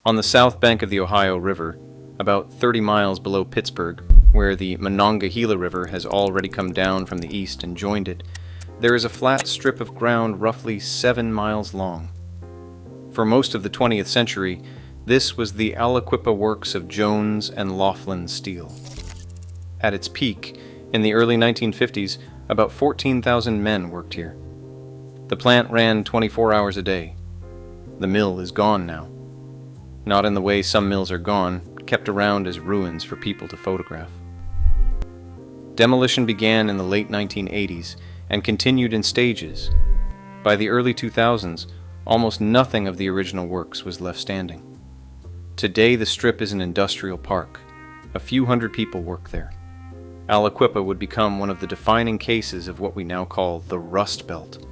On the south bank of the Ohio River, about 30 miles below Pittsburgh, where the Monongahela River has already come down from the east and joined it, there is a flat strip of ground roughly 7 miles long. For most of the 20th century, this was the Aliquippa works of Jones and Laughlin Steel. At its peak, in the early 1950s, about 14,000 men worked here. The plant ran 24 hours a day. The mill is gone now. Not in the way some mills are gone, kept around as ruins for people to photograph. Demolition began in the late 1980s and continued in stages. By the early 2000s, almost nothing of the original works was left standing. Today the strip is an industrial park. A few hundred people work there. Aliquippa would become one of the defining cases of what we now call the Rust Belt,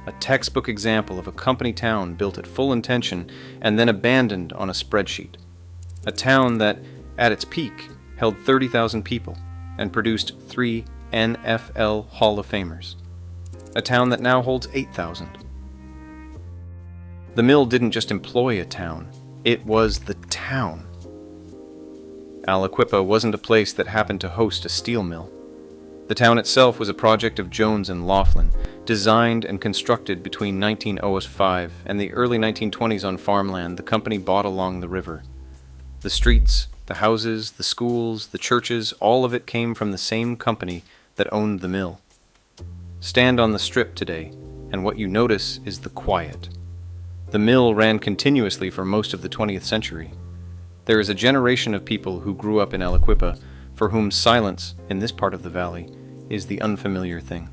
a textbook example of a company town built at full intention and then abandoned on a spreadsheet. A town that, at its peak, held 30,000 people and produced 3 NFL Hall of Famers. A town that now holds 8,000. The mill didn't just employ a town, it was the town. Aliquippa wasn't a place that happened to host a steel mill. The town itself was a project of Jones and Laughlin, designed and constructed between 1905 and the early 1920s on farmland the company bought along the river. The streets, the houses, the schools, the churches, all of it came from the same company that owned the mill. Stand on the strip today, and what you notice is the quiet. The mill ran continuously for most of the 20th century. There is a generation of people who grew up in Aliquippa for whom silence in this part of the valley is the unfamiliar thing.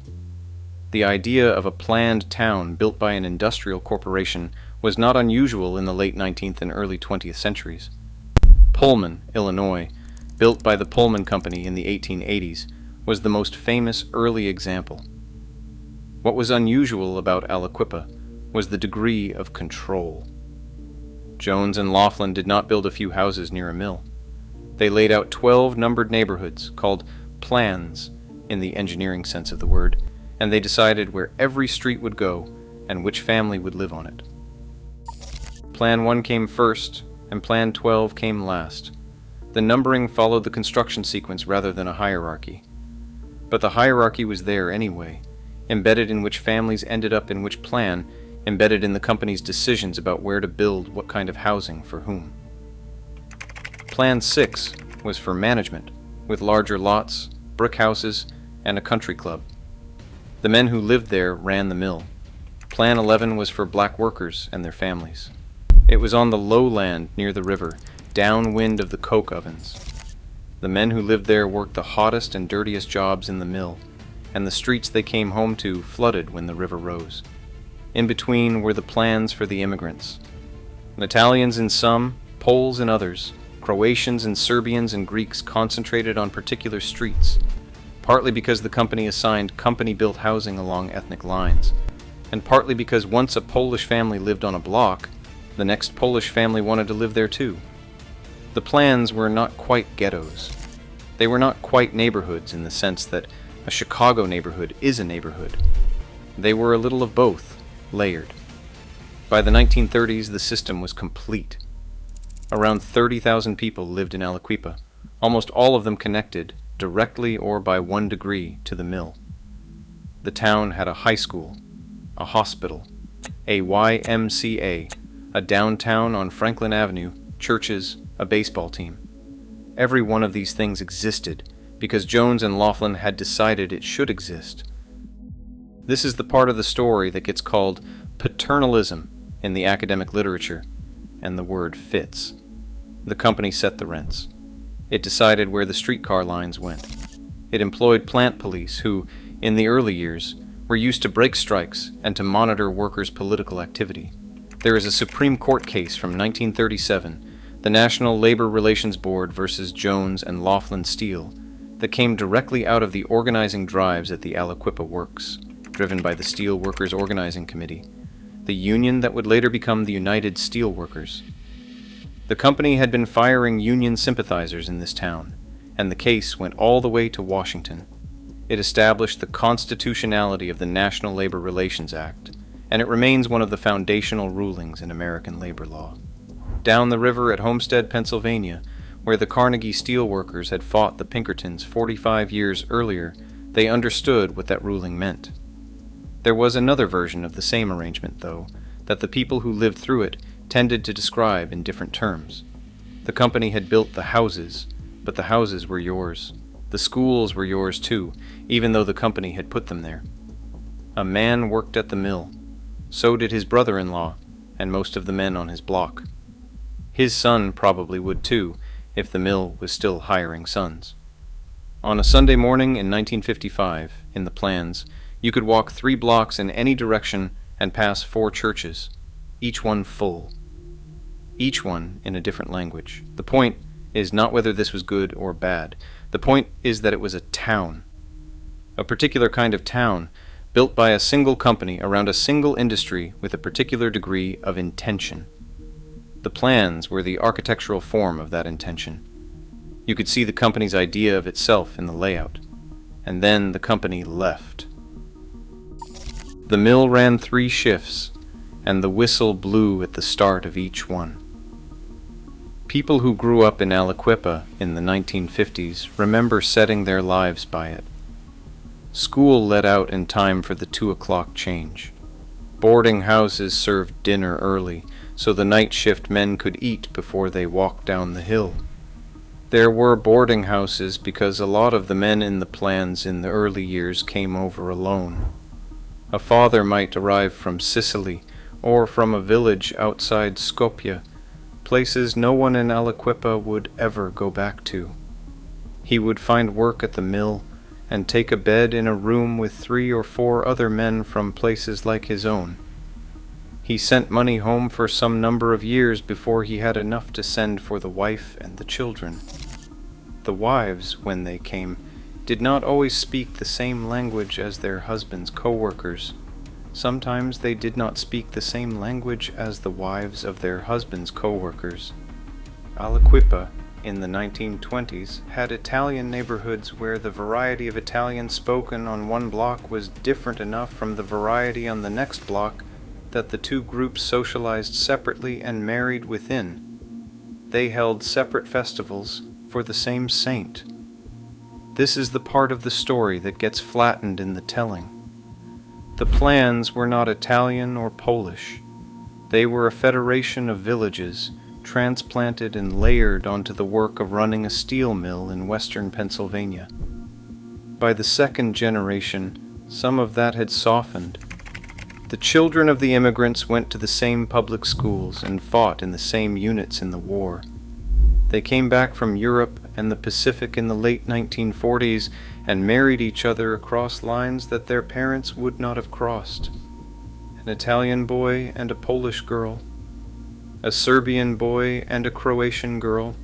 The idea of a planned town built by an industrial corporation was not unusual in the late 19th and early 20th centuries. Pullman, Illinois, built by the Pullman Company in the 1880s, was the most famous early example. What was unusual about Aliquippa was the degree of control. Jones and Laughlin did not build a few houses near a mill. They laid out 12 numbered neighborhoods called plans in the engineering sense of the word, and they decided where every street would go and which family would live on it. Plan 1 came first, and Plan 12 came last. The numbering followed the construction sequence rather than a hierarchy. But the hierarchy was there anyway, embedded in which families ended up in which plan, embedded in the company's decisions about where to build what kind of housing for whom. Plan 6 was for management, with larger lots, brick houses, and a country club. The men who lived there ran the mill. Plan 11 was for black workers and their families. It was on the lowland near the river, downwind of the coke ovens. The men who lived there worked the hottest and dirtiest jobs in the mill, and the streets they came home to flooded when the river rose. In between were the plans for the immigrants. Italians in some, Poles in others, Croatians and Serbians and Greeks concentrated on particular streets, partly because the company assigned company-built housing along ethnic lines, and partly because once a Polish family lived on a block, the next Polish family wanted to live there too. The plans were not quite ghettos. They were not quite neighborhoods in the sense that a Chicago neighborhood is a neighborhood. They were a little of both, layered. By the 1930s, the system was complete. Around 30,000 people lived in Aliquippa, almost all of them connected, directly or by 1 degree, to the mill. The town had a high school, a hospital, a YMCA, a downtown on Franklin Avenue, churches, a baseball team. Every one of these things existed because Jones and Laughlin had decided it should exist. This is the part of the story that gets called paternalism in the academic literature, and the word fits. The company set the rents. It decided where the streetcar lines went. It employed plant police who, in the early years, were used to break strikes and to monitor workers' political activity. There is a Supreme Court case from 1937, the National Labor Relations Board versus Jones and Laughlin Steel, that came directly out of the organizing drives at the Aliquippa Works, driven by the Steel Workers Organizing Committee, the union that would later become the United Steel Workers. The company had been firing union sympathizers in this town, and the case went all the way to Washington. It established the constitutionality of the National Labor Relations Act, and it remains one of the foundational rulings in American labor law. Down the river at Homestead, Pennsylvania, where the Carnegie steelworkers had fought the Pinkertons 45 years earlier, they understood what that ruling meant. There was another version of the same arrangement, though, that the people who lived through it tended to describe in different terms. The company had built the houses, but the houses were yours. The schools were yours too, even though the company had put them there. A man worked at the mill. So did his brother-in-law, and most of the men on his block. His son probably would too, if the mill was still hiring sons. On a Sunday morning in 1955, in the plans, you could walk 3 blocks in any direction and pass 4 churches, each one full. Each one in a different language. The point is not whether this was good or bad. The point is that it was a town. A particular kind of town, built by a single company around a single industry with a particular degree of intention. The plans were the architectural form of that intention. You could see the company's idea of itself in the layout. And then the company left. The mill ran 3 shifts, and the whistle blew at the start of each one. People who grew up in Aliquippa in the 1950s remember setting their lives by it. School let out in time for the 2 o'clock change. Boarding houses served dinner early, so the night shift men could eat before they walked down the hill. There were boarding houses because a lot of the men in the plans in the early years came over alone. A father might arrive from Sicily or from a village outside Skopje, places no one in Aliquippa would ever go back to. He would find work at the mill and take a bed in a room with 3 or 4 other men from places like his own. He sent money home for some number of years before he had enough to send for the wife and the children. The wives, when they came, did not always speak the same language as their husbands' co-workers. Sometimes they did not speak the same language as the wives of their husbands' co-workers. Aliquippa, in the 1920s, had Italian neighborhoods where the variety of Italian spoken on one block was different enough from the variety on the next block that the 2 groups socialized separately and married within. They held separate festivals for the same saint. This is the part of the story that gets flattened in the telling. The plans were not Italian or Polish. They were a federation of villages, transplanted and layered onto the work of running a steel mill in western Pennsylvania. By the 2nd generation, some of that had softened. The children of the immigrants went to the same public schools and fought in the same units in the war. They came back from Europe and the Pacific in the late 1940s and married each other across lines that their parents would not have crossed. An Italian boy and a Polish girl, a Serbian boy and a Croatian girl.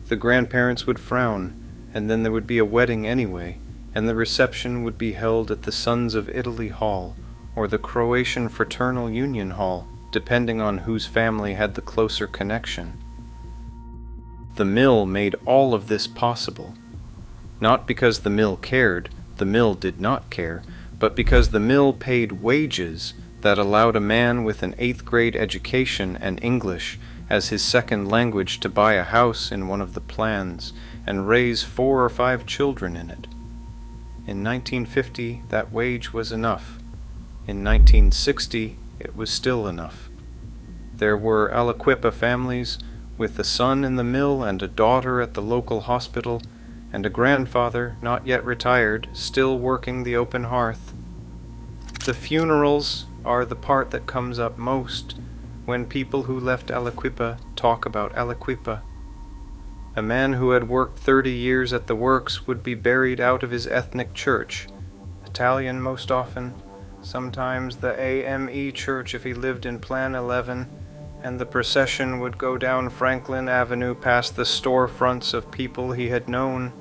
The grandparents would frown, and then there would be a wedding anyway, and the reception would be held at the Sons of Italy Hall or the Croatian Fraternal Union Hall, depending on whose family had the closer connection. The mill made all of this possible. Not because the mill cared, the mill did not care, but because the mill paid wages that allowed a man with an 8th grade education and English as his second language to buy a house in one of the plans and raise 4 or 5 children in it. In 1950, that wage was enough. In 1960, it was still enough. There were Aliquippa families with a son in the mill and a daughter at the local hospital, and a grandfather, not yet retired, still working the open hearth. The funerals are the part that comes up most when people who left Aliquippa talk about Aliquippa. A man who had worked 30 years at the works would be buried out of his ethnic church, Italian most often, sometimes the AME church if he lived in Plan 11, and the procession would go down Franklin Avenue past the storefronts of people he had known.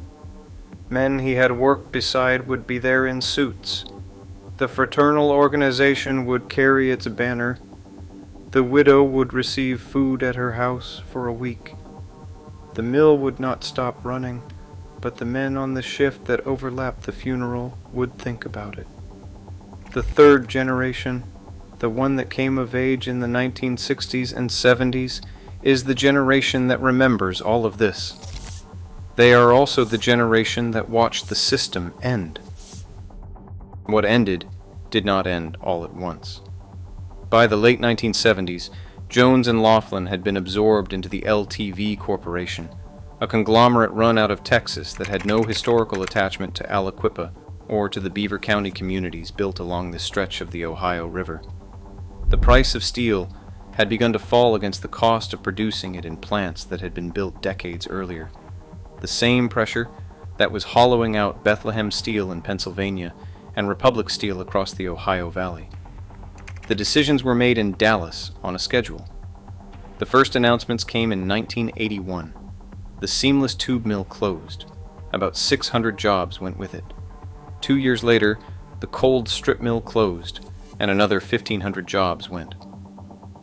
Men he had worked beside would be there in suits. The fraternal organization would carry its banner. The widow would receive food at her house for a week. The mill would not stop running, but the men on the shift that overlapped the funeral would think about it. The 3rd generation, the one that came of age in the 1960s and 70s, is the generation that remembers all of this. They are also the generation that watched the system end. What ended did not end all at once. By the late 1970s, Jones and Laughlin had been absorbed into the LTV Corporation, a conglomerate run out of Texas that had no historical attachment to Aliquippa or to the Beaver County communities built along this stretch of the Ohio River. The price of steel had begun to fall against the cost of producing it in plants that had been built decades earlier. The same pressure that was hollowing out Bethlehem Steel in Pennsylvania and Republic Steel across the Ohio Valley. The decisions were made in Dallas on a schedule. The first announcements came in 1981. The seamless tube mill closed. About 600 jobs went with it. 2 years later, the cold strip mill closed, and another 1,500 jobs went.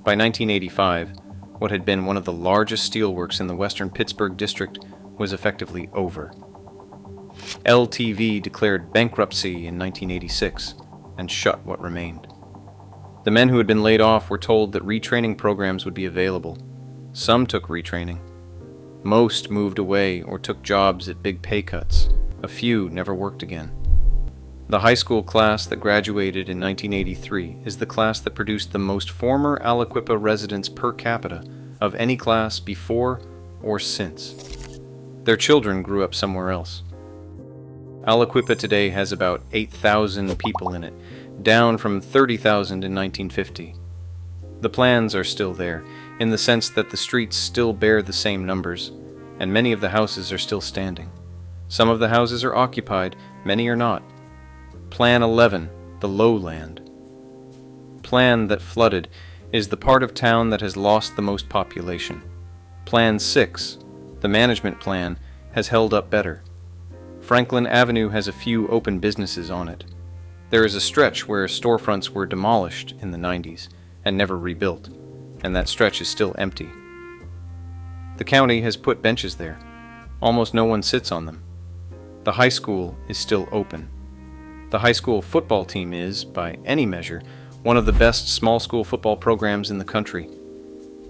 By 1985, what had been one of the largest steelworks in the western Pittsburgh district was effectively over. LTV declared bankruptcy in 1986 and shut what remained. The men who had been laid off were told that retraining programs would be available. Some took retraining. Most moved away or took jobs at big pay cuts. A few never worked again. The high school class that graduated in 1983 is the class that produced the most former Aliquippa residents per capita of any class before or since. Their children grew up somewhere else. Aliquippa today has about 8,000 people in it, down from 30,000 in 1950. The plans are still there, in the sense that the streets still bear the same numbers, and many of the houses are still standing. Some of the houses are occupied, many are not. Plan 11, the lowland. Plan that flooded is the part of town that has lost the most population. Plan 6, the management plan, has held up better. Franklin Avenue has a few open businesses on it. There is a stretch where storefronts were demolished in the 90s and never rebuilt, and that stretch is still empty. The county has put benches there. Almost no one sits on them. The high school is still open. The high school football team is, by any measure, one of the best small school football programs in the country.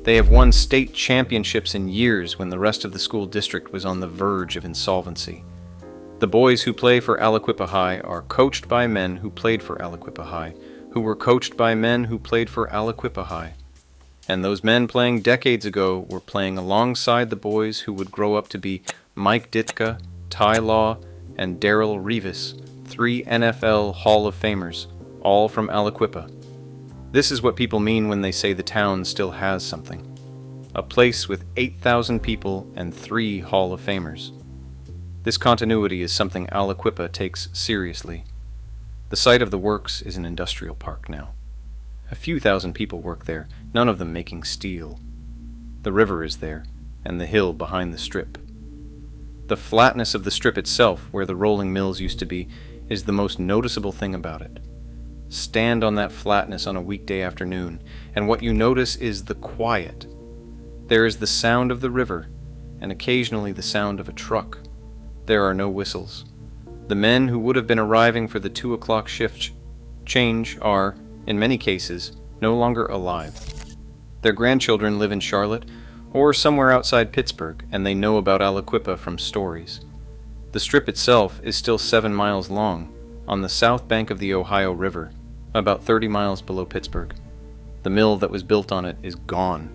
They have won state championships in years when the rest of the school district was on the verge of insolvency. The boys who play for Aliquippa High are coached by men who played for Aliquippa High, who were coached by men who played for Aliquippa High. And those men playing decades ago were playing alongside the boys who would grow up to be Mike Ditka, Ty Law, and Darrell Revis, 3 NFL Hall of Famers, all from Aliquippa. This is what people mean when they say the town still has something. A place with 8,000 people and 3 Hall of Famers. This continuity is something Aliquippa takes seriously. The site of the works is an industrial park now. A few thousand people work there, none of them making steel. The river is there, and the hill behind the strip. The flatness of the strip itself, where the rolling mills used to be, is the most noticeable thing about it. Stand on that flatness on a weekday afternoon, and what you notice is the quiet. There is the sound of the river, and occasionally the sound of a truck. There are no whistles. The men who would have been arriving for the 2 o'clock shift change are, in many cases, no longer alive. Their grandchildren live in Charlotte or somewhere outside Pittsburgh, and they know about Aliquippa from stories. The strip itself is still 7 miles long, on the south bank of the Ohio River, about 30 miles below Pittsburgh. The mill that was built on it is gone.